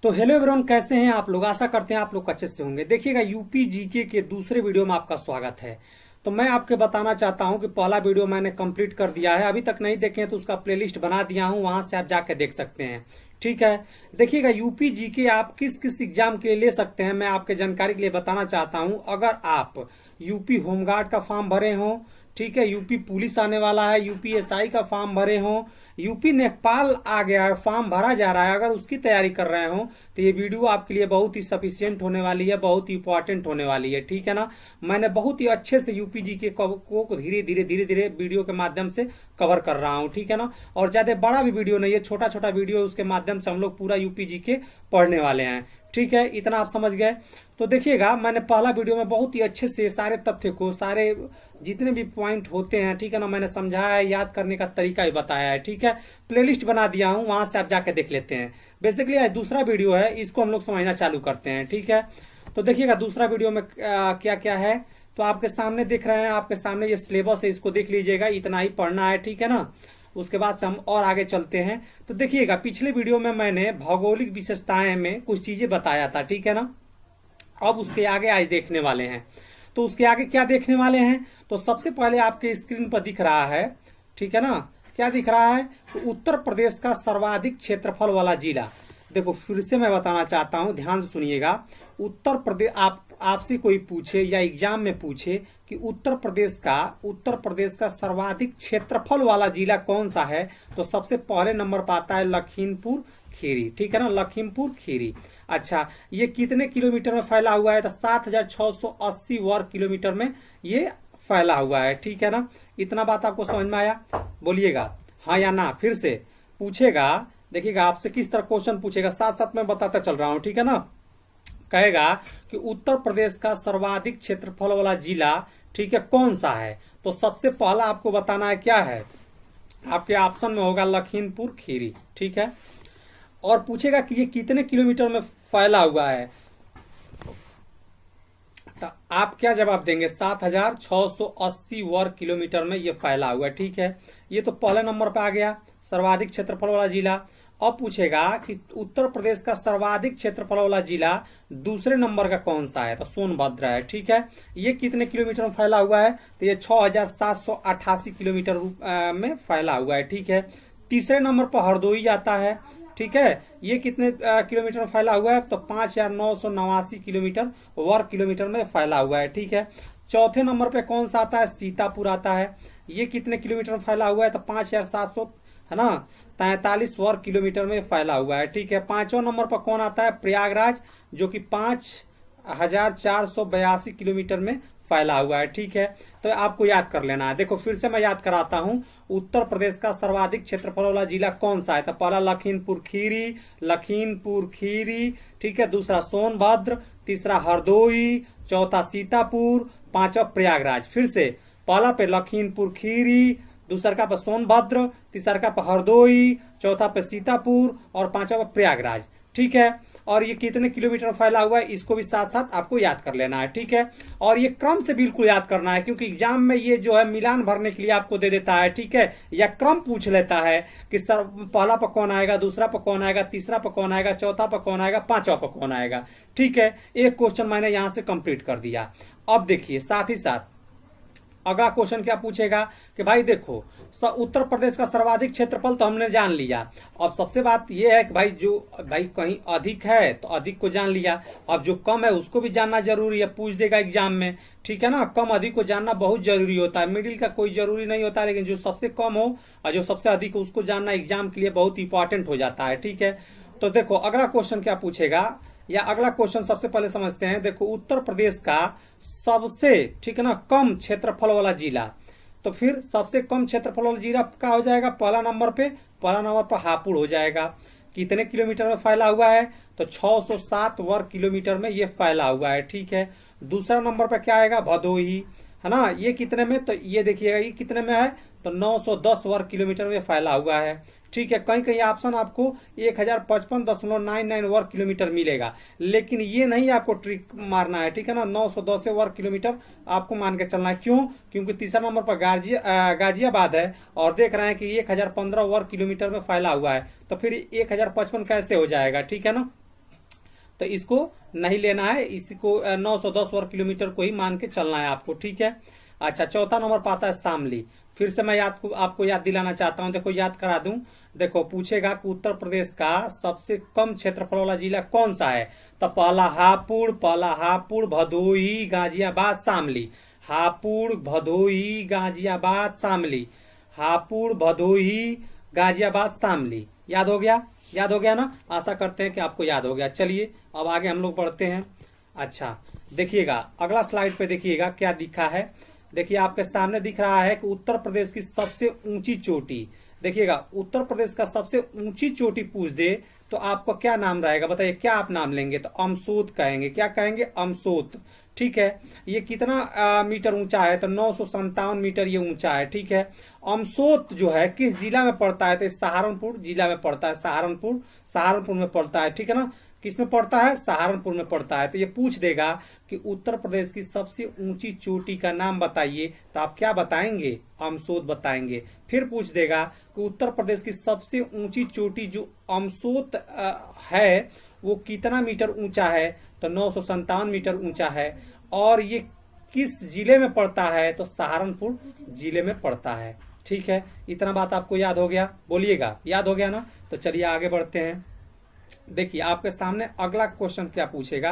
तो hello everyone, कैसे हैं आप लोग। आशा करते हैं आप लोग अच्छे से होंगे। देखिएगा, यूपी जीके के दूसरे वीडियो में आपका स्वागत है। तो मैं आपके बताना चाहता हूं कि पहला वीडियो मैंने कंप्लीट कर दिया है। अभी तक नहीं देखे हैं तो उसका प्लेलिस्ट बना दिया हूं, वहां से आप जाके देख सकते हैं। ठीक है, देखिएगा, यूपी जीके आप किस किस एग्जाम के लिए ले सकते हैं, मैं आपके जानकारी के लिए बताना चाहता हूं। अगर आप यूपी होमगार्ड का फॉर्म भरे हो, ठीक है, यूपी पुलिस आने वाला है, यूपीएसआई का फॉर्म भरे हो, यूपी नेपाल आ गया है, फॉर्म भरा जा रहा है, अगर उसकी तैयारी कर रहे हो तो ये वीडियो आपके लिए बहुत ही सफिशियंट होने वाली है, बहुत ही इंपॉर्टेंट होने वाली है। ठीक है ना, मैंने बहुत ही अच्छे से यूपी जी के को धीरे धीरे वीडियो के माध्यम से कवर कर रहा हूँ। ठीक है ना, और ज्यादा बड़ा भी वीडियो नहीं है, छोटा छोटा वीडियो, उसके माध्यम से हम लोग पूरा यूपी जी के पढ़ने वाले हैं। ठीक है, इतना आप समझ गए। तो देखिएगा, मैंने पहला वीडियो में बहुत ही अच्छे से सारे तथ्य को, सारे जितने भी पॉइंट होते हैं, ठीक है ना, मैंने समझाया है, याद करने का तरीका भी बताया है। ठीक है, प्लेलिस्ट बना दिया हूं, वहां से आप जाके देख लेते हैं। बेसिकली आज दूसरा वीडियो है, इसको हम लोग समझना चालू करते हैं। ठीक है, तो देखिएगा दूसरा वीडियो में क्या क्या है, तो आपके सामने दिख रहे हैं, आपके सामने ये सिलेबस है, इसको देख लीजिएगा, इतना ही पढ़ना है। ठीक है ना, उसके बाद से हम और आगे चलते हैं। तो देखिएगा, पिछले वीडियो में मैंने भौगोलिक विशेषताएं में कुछ चीजें बताया था। ठीक है ना, अब उसके आगे आज देखने वाले हैं। तो उसके आगे क्या देखने वाले हैं, तो सबसे पहले आपके स्क्रीन पर दिख रहा है, ठीक है ना, क्या दिख रहा है, तो उत्तर प्रदेश का सर्वाधिक क्षेत्रफल वाला जिला। देखो, फिर से मैं बताना चाहता हूं, ध्यान से सुनिएगा। उत्तर प्रदेश, आपसे कोई पूछे या एग्जाम में पूछे कि उत्तर प्रदेश का सर्वाधिक क्षेत्रफल वाला जिला कौन सा है, तो सबसे पहले नंबर पर आता है लखीमपुर खीरी। ठीक है ना, लखीमपुर खीरी। अच्छा, ये कितने किलोमीटर में फैला हुआ है, तो 7,680 वर्ग किलोमीटर में ये फैला हुआ है। ठीक है ना, इतना बात आपको समझ में आया, बोलिएगा हाँ या ना। फिर से पूछेगा, देखिएगा आपसे किस तरह क्वेश्चन पूछेगा, साथ साथ मैं बताता चल रहा हूं। ठीक है ना, कहेगा कि उत्तर प्रदेश का सर्वाधिक क्षेत्रफल वाला जिला, ठीक है, कौन सा है, तो सबसे पहला आपको बताना है क्या है, आपके ऑप्शन में होगा लखीमपुर खीरी। ठीक है, और पूछेगा कि ये कितने किलोमीटर में फैला हुआ है, तो आप क्या जवाब देंगे, 7,680 वर्ग किलोमीटर में ये फैला हुआ है। ठीक है, ये तो पहले नंबर पे आ गया, सर्वाधिक क्षेत्रफल वाला जिला। अब पूछेगा कि उत्तर प्रदेश का सर्वाधिक क्षेत्रफल वाला जिला दूसरे नंबर का कौन सा है, तो सोनभद्र है। ठीक है, ये कितने किलोमीटर में फैला हुआ है, तो ये 6,788 किलोमीटर में फैला हुआ है। ठीक है, तीसरे नंबर पर हरदोई आता है। ठीक है, ये कितने किलोमीटर में फैला हुआ है, तो 5,989 किलोमीटर वर्ग किलोमीटर में फैला हुआ है। ठीक है, चौथे नंबर पे कौन सा आता है, सीतापुर आता है। ये कितने किलोमीटर में फैला हुआ है, तो 5,700 है ना 43 वर्ग किलोमीटर में फैला हुआ है। ठीक है, पांचवा नंबर पर कौन आता है, प्रयागराज, जो कि 5,482 किलोमीटर में फैला हुआ है। ठीक है, तो आपको याद कर लेना है। देखो, फिर से मैं याद कराता हूं, उत्तर प्रदेश का सर्वाधिक क्षेत्रफल वाला जिला कौन सा है, तो पहला लखीमपुर खीरी, ठीक है, दूसरा सोनभद्र, तीसरा हरदोई, चौथा सीतापुर, पांचवा प्रयागराज। फिर से पहला पे लखीमपुर खीरी, दूसरा का पे सोनभद्र, तीसरा का पे हरदोई, चौथा पे सीतापुर और पांचवा पे प्रयागराज। ठीक है, और ये कितने किलोमीटर फैला हुआ है, इसको भी साथ साथ आपको याद कर लेना है। ठीक है, और ये क्रम से बिल्कुल याद करना है, क्योंकि एग्जाम में ये जो है मिलान भरने के लिए आपको दे देता है। ठीक है, या क्रम पूछ लेता है कि सर पहला पर कौन आएगा, दूसरा पर कौन आएगा, तीसरा पर कौन आएगा, चौथा पर कौन आएगा, पांचवा पर कौन आएगा। ठीक है, एक क्वेश्चन मैंने यहां से कंप्लीट कर दिया। अब देखिए, साथ ही साथ अगला क्वेश्चन क्या पूछेगा कि भाई देखो, उत्तर प्रदेश का सर्वाधिक क्षेत्रफल तो हमने जान लिया। अब सबसे बात यह है कि भाई कहीं अधिक है तो अधिक को जान लिया, अब जो कम है उसको भी जानना जरूरी है, पूछ देगा एग्जाम में। ठीक है ना, कम अधिक को जानना बहुत जरूरी होता है, मिडिल का कोई जरूरी नहीं होता, लेकिन जो सबसे कम हो और जो सबसे अधिक हो उसको जानना एग्जाम के लिए बहुत इंपॉर्टेंट हो जाता है। ठीक है, तो देखो अगला क्वेश्चन क्या पूछेगा, या अगला क्वेश्चन सबसे पहले समझते हैं। देखो, उत्तर प्रदेश का सबसे, ठीक है ना, कम क्षेत्रफल वाला जिला, तो फिर सबसे कम क्षेत्रफल वाला जिला क्या हो जाएगा, पहला नंबर पर हापुड़ हो जाएगा। कितने किलोमीटर में फैला हुआ है, तो 607 वर्ग किलोमीटर में ये फैला हुआ है। ठीक है, दूसरा नंबर पर क्या आएगा, भदोही, है ना, ये कितने में, तो ये देखिएगा ये कितने में है, तो 910 वर्ग किलोमीटर में फैला हुआ है। ठीक है, कहीं कहीं ऑप्शन आपको 1055.99 वर्ग किलोमीटर मिलेगा, लेकिन ये नहीं आपको ट्रिक मारना है। ठीक है ना, 910 वर्ग किलोमीटर आपको मान के चलना है। क्यों, क्योंकि तीसरा नंबर पर गाजियाबाद है और देख रहे हैं कि 1015 वर्ग किलोमीटर में फैला हुआ है, तो फिर 1055 कैसे हो जाएगा। ठीक है ना, तो इसको नहीं लेना है, इसको 910 वर्ग किलोमीटर को ही मान के चलना है आपको, ठीक है। अच्छा, चौथा नंबर पर आता है शामली। फिर से मैं आपको याद दिलाना चाहता हूं, देखो याद करा दूं। देखो पूछेगा कि उत्तर प्रदेश का सबसे कम क्षेत्रफल वाला जिला कौन सा है, तो पहला हापुड़, भदोही, गाजियाबाद, शामली। हापुड़, भदोही, गाजियाबाद, शामली। हापुड़, भदोही, गाजियाबाद, शामली। याद हो गया ना। आशा करते हैं कि आपको याद हो गया। चलिए अब आगे हम लोग बढ़ते हैं। अच्छा देखिएगा अगला स्लाइड पे, देखिएगा क्या दिखा है। देखिए आपके सामने दिख रहा है कि उत्तर प्रदेश की सबसे ऊंची चोटी। देखिएगा उत्तर प्रदेश का सबसे ऊंची चोटी पूछ दे तो आपको क्या नाम रहेगा, बताइए क्या आप नाम लेंगे, तो अमसोत कहेंगे। क्या कहेंगे, अमसोत, ठीक है। ये कितना मीटर ऊंचा है, तो 957 मीटर ये ऊंचा है, ठीक है। अमसोत जो है किस जिला में पड़ता है, तो सहारनपुर जिला में पड़ता है, सहारनपुर में पड़ता है, ठीक है ना। किस में पड़ता है, सहारनपुर में पड़ता है। तो ये पूछ देगा कि उत्तर प्रदेश की सबसे ऊंची चोटी का नाम बताइए, तो आप क्या बताएंगे, अमसोत बताएंगे। फिर पूछ देगा कि उत्तर प्रदेश की सबसे ऊंची चोटी जो अमसोत है वो कितना मीटर ऊंचा है, तो 957 मीटर ऊंचा है। और ये किस जिले में पड़ता है, तो सहारनपुर जिले में पड़ता है, ठीक है। इतना बात आपको याद हो गया, बोलिएगा याद हो गया ना। तो चलिए आगे बढ़ते हैं। देखिए आपके सामने अगला क्वेश्चन क्या पूछेगा,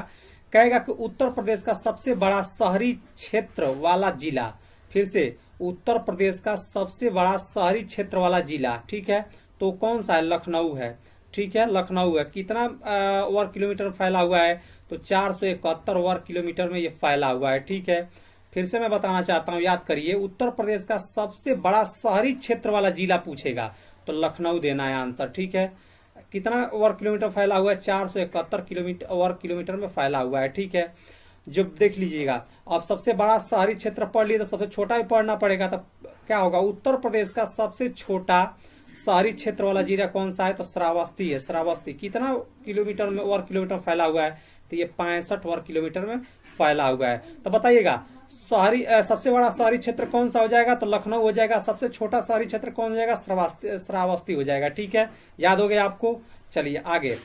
कहेगा कि उत्तर प्रदेश का सबसे बड़ा शहरी क्षेत्र वाला जिला। फिर से उत्तर प्रदेश का सबसे बड़ा शहरी क्षेत्र वाला जिला, ठीक है, तो कौन सा है, लखनऊ है, ठीक है, लखनऊ है। कितना वर्ग किलोमीटर फैला हुआ है, तो 471 वर्ग किलोमीटर में ये फैला हुआ है, ठीक है। फिर से मैं बताना चाहता हूं, याद करिए, उत्तर प्रदेश का सबसे बड़ा शहरी क्षेत्र वाला जिला पूछेगा तो लखनऊ देना है आंसर, ठीक है। कितना वर्ग किलोमीटर फैला हुआ है, 471 वर्ग किलोमीटर में फैला हुआ है, ठीक है। जब देख लीजिएगा, अब सबसे बड़ा शहरी क्षेत्र पढ़ लिए तो सबसे छोटा भी पढ़ना पड़ेगा, तो क्या होगा, उत्तर प्रदेश का सबसे छोटा शहरी क्षेत्र वाला जिला कौन सा है, तो श्रावस्ती है। श्रावस्ती कितना किलोमीटर में वर्ग किलोमीटर फैला हुआ है, तो ये 65 वर्ग किलोमीटर में फैला हुआ है। तो बताइएगा सबसे बड़ा शहरी क्षेत्र कौन सा हो जाएगा, तो लखनऊ हो जाएगा। सबसे छोटा शहरी क्षेत्र कौन हो जाएगा, श्रावस्ती हो जाएगा, ठीक है। याद हो गया आपको। चलिए आगे,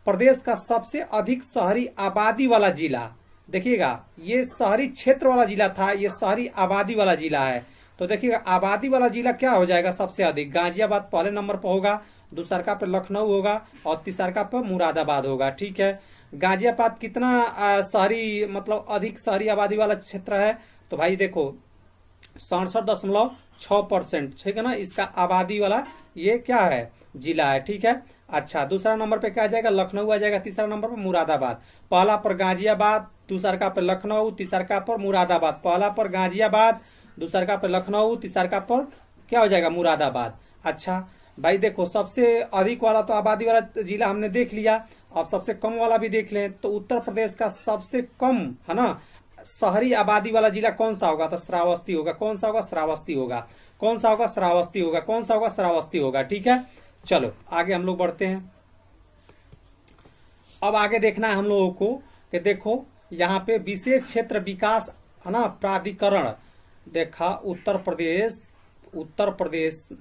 प्रदेश का सबसे अधिक शहरी आबादी वाला जिला। देखिएगा ये शहरी क्षेत्र वाला जिला था, ये शहरी आबादी वाला जिला है। तो देखिएगा आबादी वाला जिला क्या हो जाएगा, सबसे अधिक गाजियाबाद पहले नंबर पर होगा, दूसरा पे लखनऊ होगा और तीसरा पे मुरादाबाद होगा, ठीक है। गाजियाबाद कितना शहरी मतलब अधिक शहरी आबादी वाला क्षेत्र है, तो भाई देखो 67.6%, ठीक है ना, इसका आबादी वाला ये क्या है, जिला है, ठीक है। अच्छा दूसरा नंबर पे क्या आ जाएगा, लखनऊ आ जाएगा, तीसरा नंबर पर मुरादाबाद। पहला पर गाजियाबाद, दूसरा पर लखनऊ, तीसरा पर मुरादाबाद। पहला पर गाजियाबाद, दूसरा पर लखनऊ, तीसरा पर क्या हो जाएगा, मुरादाबाद। अच्छा भाई देखो सबसे अधिक वाला तो आबादी वाला जिला हमने देख लिया, अब सबसे कम वाला भी देख लें। तो उत्तर प्रदेश का सबसे कम है ना शहरी आबादी वाला जिला कौन सा होगा, तो श्रावस्ती होगा। कौन सा होगा, श्रावस्ती होगा। कौन सा होगा, श्रावस्ती होगा। कौन सा होगा, श्रावस्ती होगा, ठीक है। चलो आगे हम लोग बढ़ते हैं। अब आगे देखना है हम लोगों को कि देखो यहाँ पे विशेष क्षेत्र विकास है ना प्राधिकरण। देखा उत्तर प्रदेश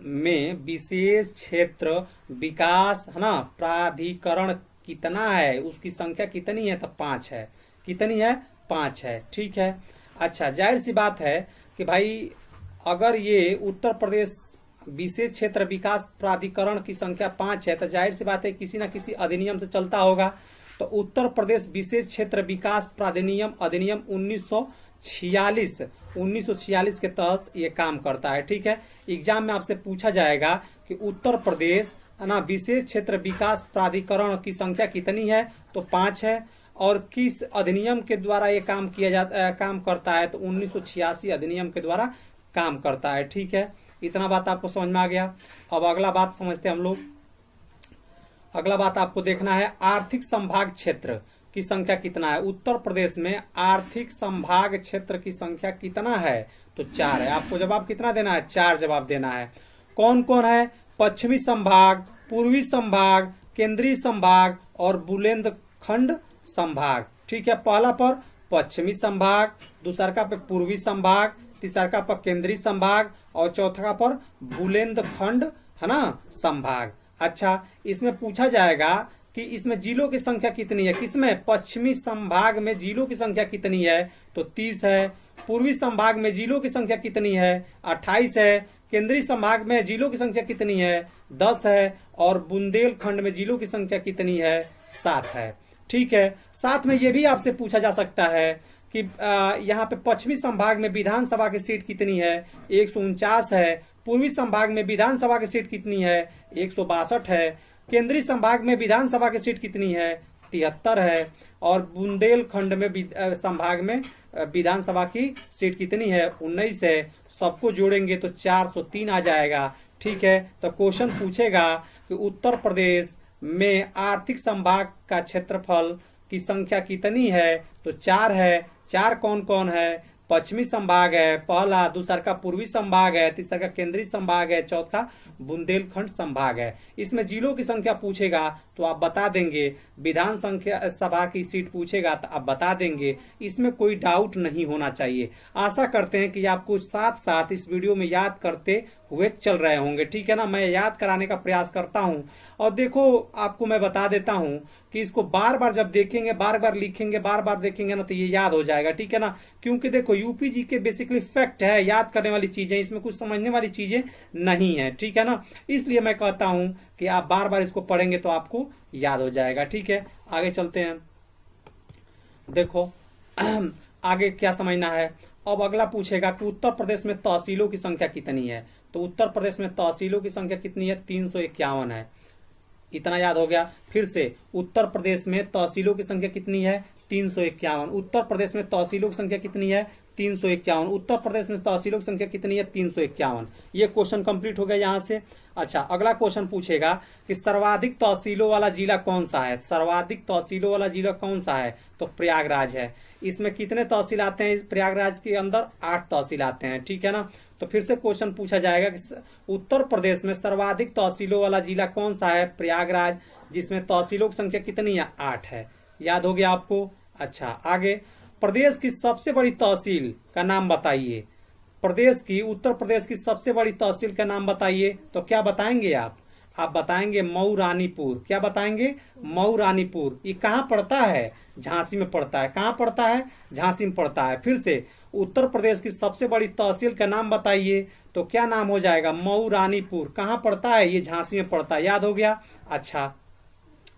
में विशेष क्षेत्र विकास है ना प्राधिकरण कितना है, उसकी संख्या कितनी है, तो 5 है। कितनी है, 5 है, ठीक है। अच्छा जाहिर सी बात है कि भाई अगर ये उत्तर प्रदेश विशेष क्षेत्र विकास प्राधिकरण की संख्या 5 है तो जाहिर सी बात है किसी न किसी अधिनियम से चलता होगा। तो उत्तर प्रदेश विशेष क्षेत्र विकास प्राधिनियम अधिनियम 1946 के तहत ये काम करता है, ठीक है। एग्जाम में आपसे पूछा जाएगा कि उत्तर प्रदेश ना विशेष क्षेत्र विकास प्राधिकरण की संख्या कितनी है, तो 5 है। और किस अधिनियम के द्वारा ये काम काम करता है, तो 1986 अधिनियम के द्वारा काम करता है, ठीक है। इतना बात आपको समझ में आ गया। अब अगला बात समझते हैं हम लोग। अगला बात आपको देखना है आर्थिक संभाग क्षेत्र की संख्या कितना है। उत्तर प्रदेश में आर्थिक संभाग क्षेत्र की संख्या कितना है, तो 4 है। आपको जवाब कितना देना है, 4 जवाब देना है। कौन कौन है, पश्चिमी संभाग, पूर्वी संभाग, केंद्रीय संभाग और बुंदेलखंड संभाग, ठीक है। पहला पर पश्चिमी संभाग, दूसरा पर पूर्वी संभाग, तीसरा पर केंद्रीय संभाग और चौथा पर बुंदेलखंड है ना संभाग। अच्छा इसमें पूछा जाएगा कि इसमें जिलों की संख्या कितनी है, किसमें, पश्चिमी संभाग में जिलों की संख्या कितनी है, तो 30 है। पूर्वी संभाग में जिलों की संख्या कितनी है, 28 है। केंद्रीय संभाग में जिलों की संख्या कितनी है, 10 है। और बुंदेलखंड में जिलों की संख्या कितनी है, 7 है। ठीक है। साथ में यह भी आपसे पूछा जा सकता है कि यहाँ पे पश्चिमी संभाग में विधानसभा की सीट कितनी है, 149 है। पूर्वी संभाग में विधानसभा की सीट कितनी है, 162 है। केंद्रीय संभाग में विधानसभा की सीट कितनी है, 73 है। और बुंदेलखंड में संभाग में विधानसभा की सीट कितनी है, 19 है। सबको जोड़ेंगे तो 403 आ जाएगा। ठीक है। तो क्वेश्चन पूछेगा कि उत्तर प्रदेश में आर्थिक संभाग का क्षेत्रफल की संख्या कितनी है, तो 4 है। 4 कौन कौन है, पश्चिमी संभाग है पहला, दूसरा का पूर्वी संभाग है, तीसरा का केंद्रीय संभाग है, चौथा बुंदेलखंड संभाग है। इसमें जिलों की संख्या पूछेगा तो आप बता देंगे, विधान संख्या सभा की सीट पूछेगा तो आप बता देंगे। इसमें कोई डाउट नहीं होना चाहिए। आशा करते हैं कि आपको साथ साथ इस वीडियो में याद करते हुए चल रहे होंगे। ठीक है ना, मैं याद कराने का प्रयास करता हूं। और देखो, आपको मैं बता देता हूं कि इसको बार बार जब देखेंगे, बार बार लिखेंगे, बार बार देखेंगे ना, तो ये याद हो जाएगा। ठीक है ना, क्योंकि देखो यूपीजी के बेसिकली फैक्ट है, याद करने वाली चीजें, इसमें कुछ समझने वाली चीजें नहीं है। ठीक है ना, इसलिए मैं कहता हूं कि आप बार बार इसको पढ़ेंगे तो आपको याद हो जाएगा। ठीक है, आगे चलते हैं। देखो आगे क्या समझना है। अब अगला पूछेगा कि उत्तर प्रदेश में तहसीलों की संख्या कितनी है, तो उत्तर प्रदेश में तहसीलों की संख्या कितनी है, 351 है। इतना याद हो गया। फिर से, उत्तर प्रदेश में तहसीलों की संख्या कितनी है, 351। उत्तर प्रदेश में तहसीलों की संख्या कितनी है, 351। उत्तर प्रदेश में तहसीलों की संख्या कितनी है, 351। ये क्वेश्चन कंप्लीट हो गया यहाँ से। अच्छा, अगला क्वेश्चन पूछेगा कि सर्वाधिक तहसीलों वाला जिला कौन सा है। सर्वाधिक तहसीलों वाला जिला कौन सा है, तो प्रयागराज है। इसमें कितने तहसील आते हैं, इस प्रयागराज के अंदर 8 तहसील आते हैं। ठीक है ना, तो फिर से क्वेश्चन पूछा जाएगा कि उत्तर प्रदेश में सर्वाधिक तहसीलों वाला जिला कौन सा है, प्रयागराज, जिसमें तहसीलों की संख्या कितनी है, 8 है। याद हो गया आपको। अच्छा, आगे, प्रदेश की सबसे बड़ी तहसील का नाम बताइए। प्रदेश की, उत्तर प्रदेश की सबसे बड़ी तहसील का नाम बताइए, तो क्या बताएंगे आप बताएंगे मऊ रानीपुर। क्या बताएंगे, मऊ रानीपुर। ये कहाँ पड़ता है, झांसी में पड़ता है। कहाँ पड़ता है, झांसी में पड़ता है। फिर से, उत्तर प्रदेश की सबसे बड़ी तहसील का नाम बताइए, तो क्या नाम हो जाएगा, मऊ रानीपुर। कहाँ पड़ता है, ये झांसी में पड़ता है। याद हो गया। अच्छा,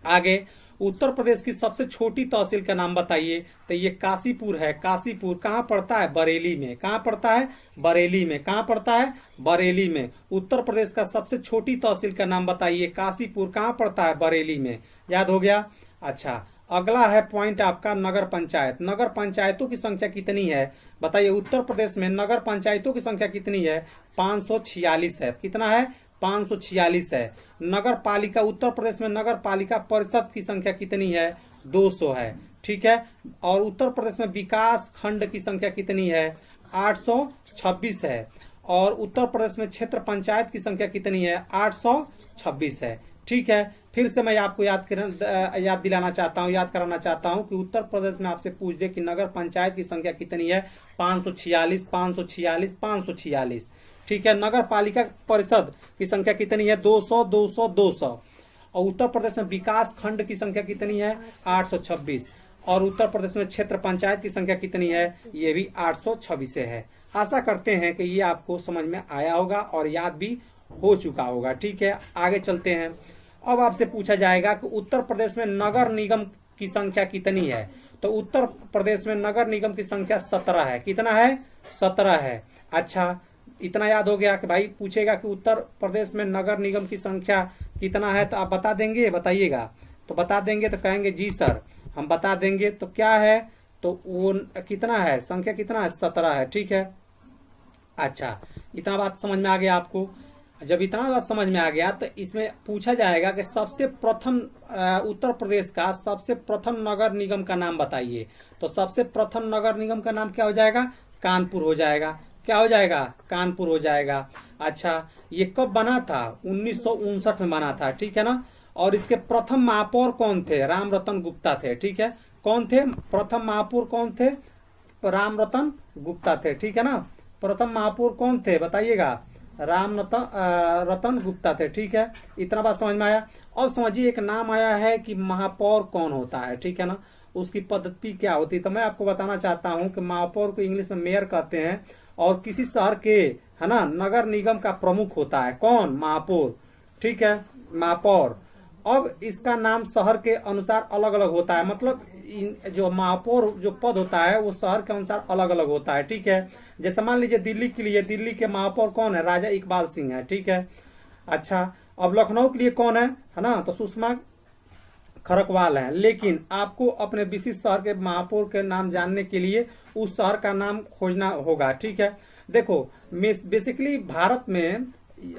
आगे, उत्तर प्रदेश की सबसे छोटी तहसील का नाम बताइए, तो ये काशीपुर है। काशीपुर कहाँ पड़ता है, बरेली में। कहाँ पड़ता है, बरेली में। कहाँ पड़ता है, बरेली में। उत्तर प्रदेश का सबसे छोटी तहसील का नाम बताइए, काशीपुर। कहाँ पड़ता है, बरेली में। याद हो गया। अच्छा, अगला है पॉइंट आपका नगर पंचायत। नगर पंचायतों की संख्या कितनी है, बताइए। उत्तर प्रदेश में नगर पंचायतों की संख्या कितनी है, 546 है। कितना है, 546 है। नगर पालिका, उत्तर प्रदेश में नगर पालिका परिषद की संख्या कितनी है, 200 है। ठीक है। और उत्तर प्रदेश में विकास खंड की संख्या कितनी है, 826 है। और उत्तर प्रदेश में क्षेत्र पंचायत की संख्या कितनी है, 826 है। ठीक है। फिर से मैं आपको याद कराना चाहता हूं कि उत्तर प्रदेश में आपसे पूछ दे कि नगर पंचायत की संख्या कितनी है, 546, 546, 546। ठीक है। नगर पालिका परिषद की संख्या कितनी है, 200, 200, 200। और उत्तर प्रदेश में विकास खंड की संख्या कितनी है, 826। और उत्तर प्रदेश में क्षेत्र पंचायत की संख्या कितनी है, ये भी 826 है। आशा करते हैं कि ये आपको समझ में आया होगा और याद भी हो चुका होगा। ठीक है, आगे चलते हैं। अब आपसे पूछा जाएगा कि उत्तर प्रदेश में नगर निगम की संख्या कितनी है, तो उत्तर प्रदेश में नगर निगम की संख्या 17 है। कितना है, 17 है। अच्छा, इतना याद हो गया कि भाई पूछेगा कि उत्तर प्रदेश में नगर निगम की संख्या कितना है, तो आप बता देंगे, बताइएगा। तो बता देंगे तो कहेंगे जी सर हम बता देंगे। तो क्या है, तो वो कितना है, संख्या कितना है, 17 है। ठीक है। अच्छा, इतना बात समझ में आ गया आपको। जब इतना बात समझ में आ गया तो इसमें पूछा जाएगा कि सबसे प्रथम उत्तर प्रदेश का सबसे प्रथम नगर निगम का नाम बताइए। तो सबसे प्रथम नगर निगम का नाम क्या हो जाएगा, कानपुर हो जाएगा। क्या हो जाएगा, कानपुर हो जाएगा। अच्छा, ये कब बना था, 1959 में बना था। ठीक है ना। और इसके प्रथम महापौर कौन थे, राम रतन गुप्ता थे। ठीक है, कौन थे, प्रथम महापौर कौन थे, राम रतन गुप्ता थे। ठीक है ना। प्रथम महापौर कौन थे बताइएगा, रतन गुप्ता थे। ठीक है, इतना बात समझ में आया। अब समझिए एक नाम आया है कि महापौर कौन होता है, ठीक है ना, उसकी पद्धति क्या होती है। तो मैं आपको बताना चाहता हूं कि महापौर को इंग्लिश में मेयर कहते हैं, और किसी शहर के, है ना, नगर निगम का प्रमुख होता है कौन, महापौर। ठीक है, महापौर। अब इसका नाम शहर के अनुसार अलग अलग होता है, मतलब जो महापौर जो पद होता है वो शहर के अनुसार अलग अलग होता है। ठीक है, जैसे मान लीजिए दिल्ली के लिए, दिल्ली के महापौर कौन है, राजा इकबाल सिंह है। ठीक है, अच्छा, अब लखनऊ के लिए कौन है ना, तो सुषमा खरकवाल है। लेकिन आपको अपने विशिष्ट शहर के महापौर के नाम जानने के लिए उस शहर का नाम खोजना होगा। ठीक है, देखो बेसिकली भारत में,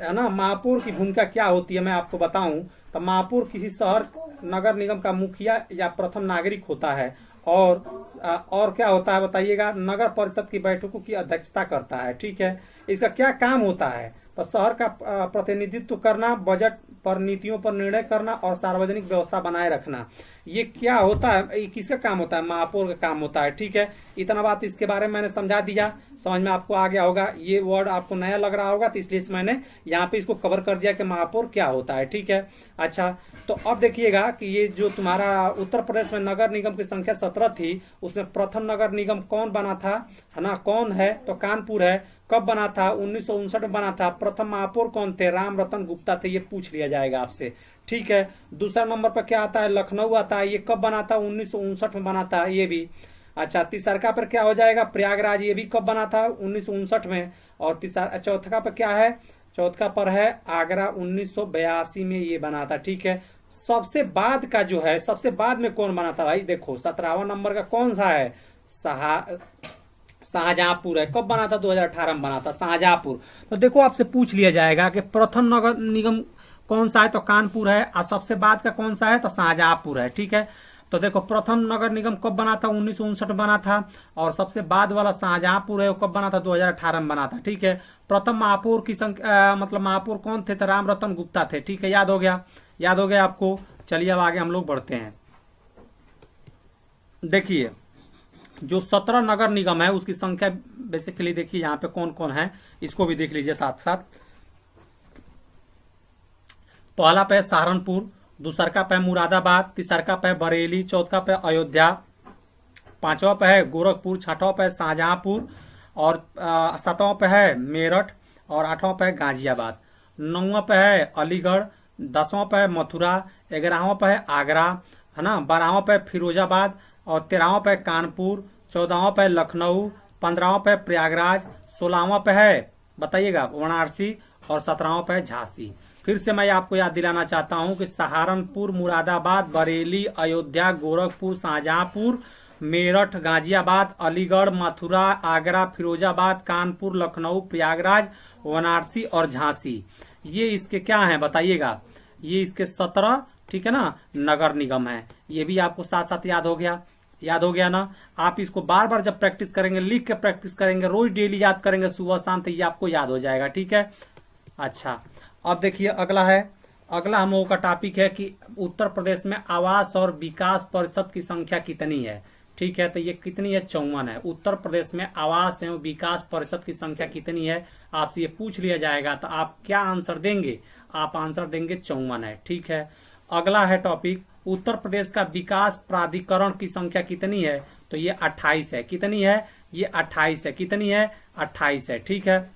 है ना, महापौर की भूमिका क्या होती है मैं आपको बताऊं। तो महापौर किसी शहर नगर निगम का मुखिया या प्रथम नागरिक होता है, और क्या होता है बताइएगा, नगर परिषद की बैठकों की अध्यक्षता करता है। ठीक है, इसका क्या काम होता है, तो शहर का प्रतिनिधित्व करना, बजट पर नीतियों पर निर्णय करना और सार्वजनिक व्यवस्था बनाए रखना। ये क्या होता है, ये किसका काम होता है, महापौर का काम होता है। ठीक है, इतना बात इसके बारे में मैंने समझा दिया, समझ में आपको आ गया होगा। ये वर्ड आपको नया लग रहा होगा तो इसलिए मैंने यहाँ पे इसको कवर कर दिया कि महापौर क्या होता है। ठीक है, अच्छा, तो अब देखिएगा कि ये जो तुम्हारा उत्तर प्रदेश में नगर निगम की संख्या 17 थी, उसमें प्रथम नगर निगम कौन बना था, है ना, कौन है, तो कानपुर है। कब बना था, 1959 में बना था। प्रथम महापौर कौन थे, राम रतन गुप्ता थे, ये पूछ लिया जाएगा आपसे। ठीक है, दूसरा नंबर पर क्या आता है, लखनऊ आता है, ये कब बना था, 1959 में बना था, ये भी। अच्छा, तीसरा पर क्या हो जाएगा, प्रयागराज, ये भी कब बना था, 1959 में। और चौथा पर क्या है, चौथा पर है आगरा, 1982 में ये बना था। ठीक है, सबसे बाद का जो है, सबसे बाद में कौन बना था भाई, देखो 17वां नंबर का कौन सा है, शाहजहांपुर है। कब बना था, 2018 में बना था शाहजहांपुर। तो देखो आपसे पूछ लिया जाएगा कि प्रथम नगर निगम कौन सा है, तो कानपुर है, और सबसे बाद का कौन सा है, तो शाहजहांपुर है। ठीक है, तो देखो प्रथम नगर निगम कब बना था, 1959 में बना था, और सबसे बाद वाला शाहजहांपुर है वो कब बना था, 2018 में बना था। ठीक है, प्रथम महापौर की संख्या, मतलब महापौर कौन थे, तो राम रतन गुप्ता थे। ठीक है, याद हो गया, याद हो गया आपको। चलिए अब आगे हम लोग बढ़ते हैं। देखिए जो 17 नगर निगम है उसकी संख्या बेसिकली देखिए यहाँ पे कौन कौन है, इसको भी देख लीजिए साथ साथ। पहला पे सहारनपुर, दूसरा पे मुरादाबाद, तीसरा पे बरेली, चौथा पे अयोध्या, पांचवा पे है गोरखपुर, छठवां पे शाहजहांपुर, और सातवां पे है मेरठ, और आठवां पे है गाजियाबाद, नौवां पे है अलीगढ़, 10वां पे है मथुरा, 11वां पे है आगरा, है ना, 12वां पे फिरोजाबाद, और 13वां पे कानपुर, 14वां पे लखनऊ, 15वां पे प्रयागराज, 16वां पे है बताइएगा वाराणसी, और 17वां पे झांसी। फिर से मैं आपको याद दिलाना चाहता हूं कि सहारनपुर, मुरादाबाद, बरेली, अयोध्या, गोरखपुर, शाहजहांपुर, मेरठ, गाजियाबाद, अलीगढ़, मथुरा, आगरा, फिरोजाबाद, कानपुर, लखनऊ, प्रयागराज, वाराणसी और झांसी, ये इसके क्या हैं बताइएगा, ये इसके 17, ठीक है ना, नगर निगम है। ये भी आपको साथ साथ याद हो गया, याद हो गया ना। आप इसको बार बार जब प्रैक्टिस करेंगे, लिख के प्रैक्टिस करेंगे, रोज डेली याद करेंगे सुबह शाम, तो ये आपको याद हो जाएगा। ठीक है, अच्छा, अब देखिए अगला है, अगला हम लोगों का टॉपिक है कि उत्तर प्रदेश में आवास और विकास परिषद की संख्या कितनी है। ठीक है, तो ये कितनी है, 54 है। उत्तर प्रदेश में आवास एवं विकास परिषद की संख्या कितनी है, आपसे ये पूछ लिया जाएगा, तो आप क्या आंसर देंगे, आप आंसर देंगे 54 है। ठीक है, अगला है टॉपिक, उत्तर प्रदेश का विकास प्राधिकरण की संख्या कितनी है, तो ये 28 है। कितनी है, ये 28 है। कितनी है, 28 है। ठीक है,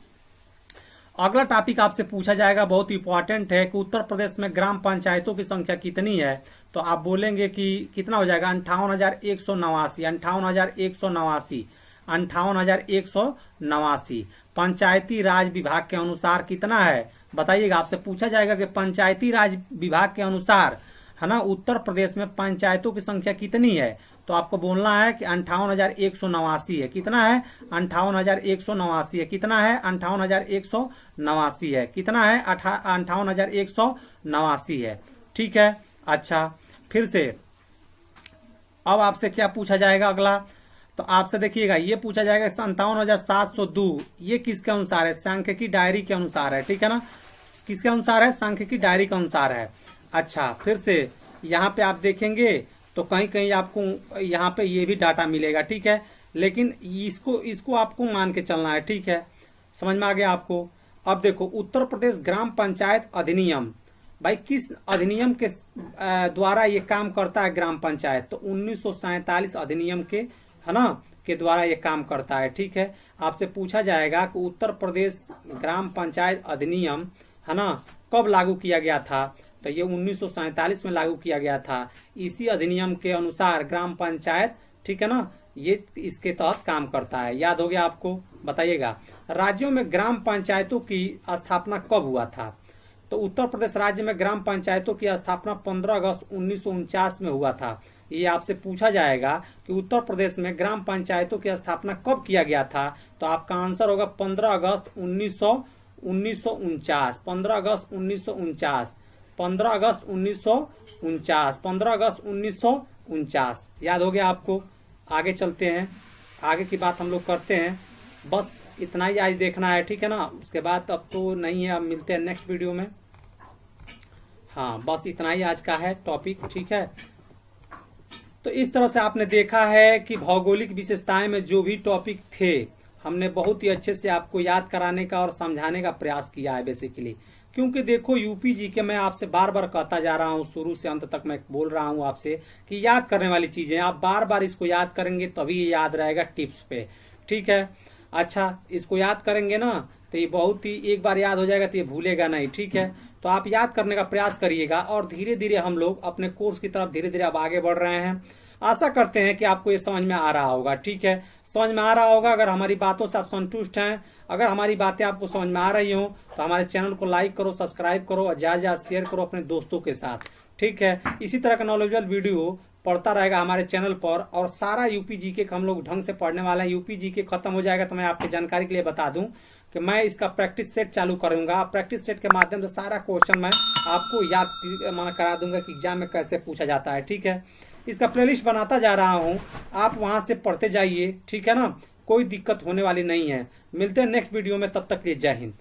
अगला टॉपिक आपसे पूछा जाएगा, बहुत इंपॉर्टेंट है, कि उत्तर प्रदेश में ग्राम पंचायतों की संख्या कितनी है, तो आप बोलेंगे कि कितना हो जाएगा, 58,189, 58,189, 58,189। पंचायती राज विभाग के अनुसार कितना है बताइएगा, आपसे पूछा जाएगा कि पंचायती राज विभाग के अनुसार, है ना, उत्तर प्रदेश में पंचायतों की संख्या कितनी है, तो आपको बोलना है कि 58,189 है। कितना है, 58,189 है। कितना है, 58,189 है। कितना है, 58,189 है। ठीक है, अच्छा, फिर से अब आपसे क्या पूछा जाएगा अगला, तो आपसे देखिएगा ये पूछा जाएगा 57,702, ये किसके अनुसार है, सांख्यिकी डायरी के अनुसार है। ठीक है ना, किसके अनुसार है, सांख्यिकी डायरी के अनुसार है। अच्छा, फिर से यहाँ पे आप देखेंगे तो कहीं कहीं आपको यहाँ पे ये भी डाटा मिलेगा। ठीक है, लेकिन इसको आपको मान के चलना है। ठीक है, समझ में आ गया आपको। अब देखो उत्तर प्रदेश ग्राम पंचायत अधिनियम, भाई किस अधिनियम के द्वारा ये काम करता है ग्राम पंचायत? तो 1947 अधिनियम के, है ना, के द्वारा ये काम करता है। ठीक है, आपसे पूछा जाएगा कि उत्तर प्रदेश ग्राम पंचायत अधिनियम, है ना, कब लागू किया गया था? तो ये 1947 में लागू किया गया था। इसी अधिनियम के अनुसार ग्राम पंचायत, ठीक है ना, ये इसके तहत काम करता है। याद हो गया आपको? बताइएगा राज्यों में ग्राम पंचायतों की स्थापना कब हुआ था? तो उत्तर प्रदेश राज्य में ग्राम पंचायतों की स्थापना 15 अगस्त 1949 में हुआ था। ये आपसे पूछा जाएगा कि उत्तर प्रदेश में ग्राम पंचायतों की स्थापना कब किया गया था? तो आपका आंसर होगा 15 अगस्त 1949। 15 अगस्त 1949, 15 अगस्त 1949, 15 अगस्त 1949। याद हो गया आपको? आगे चलते हैं, आगे की बात हम लोग करते हैं। बस इतना ही आज देखना है, ठीक है ना, उसके बाद अब तो नहीं है, अब मिलते हैं नेक्स्ट वीडियो में। हाँ, बस इतना ही आज का है टॉपिक, ठीक है। तो इस तरह से आपने देखा है कि भौगोलिक विशेषताएं में जो भी टॉपिक थे, हमने बहुत ही अच्छे से आपको याद कराने का और समझाने का प्रयास किया है बेसिकली। क्योंकि देखो यूपी जी के, मैं आपसे बार बार कहता जा रहा हूँ, शुरू से अंत तक मैं बोल रहा हूँ आपसे कि याद करने वाली चीजें, आप बार बार इसको याद करेंगे तभी ये याद रहेगा टिप्स पे, ठीक है। अच्छा, इसको याद करेंगे ना तो ये बहुत ही, एक बार याद हो जाएगा तो ये भूलेगा नहीं, ठीक है। तो आप याद करने का प्रयास करिएगा और धीरे धीरे हम लोग अपने कोर्स की तरफ धीरे धीरे अब आगे बढ़ रहे हैं। आशा करते हैं कि आपको ये समझ में आ रहा होगा, ठीक है, समझ में आ रहा होगा। अगर हमारी बातों से आप संतुष्ट हैं, अगर हमारी बातें आपको समझ में आ रही हो तो हमारे चैनल को लाइक करो, सब्सक्राइब करो और ज्यादा ज्यादा शेयर करो अपने दोस्तों के साथ, ठीक है। इसी तरह का नॉलेजेबल वीडियो पढ़ता रहेगा हमारे चैनल पर, और सारा यूपी जीके हम लोग ढंग से पढ़ने वाला है। यूपी जीके खत्म हो जाएगा तो मैं आपकी जानकारी के लिए बता दूं कि मैं इसका प्रैक्टिस सेट चालू करूंगा। प्रैक्टिस सेट के माध्यम से सारा क्वेश्चन मैं आपको याद करा दूंगा कि एग्जाम में कैसे पूछा जाता है, ठीक है। इसका प्लेलिस्ट बनाता जा रहा हूं, आप वहां से पढ़ते जाइए, ठीक है ना, कोई दिक्कत होने वाली नहीं है। मिलते हैं नेक्स्ट वीडियो में, तब तक के लिए जय हिंद।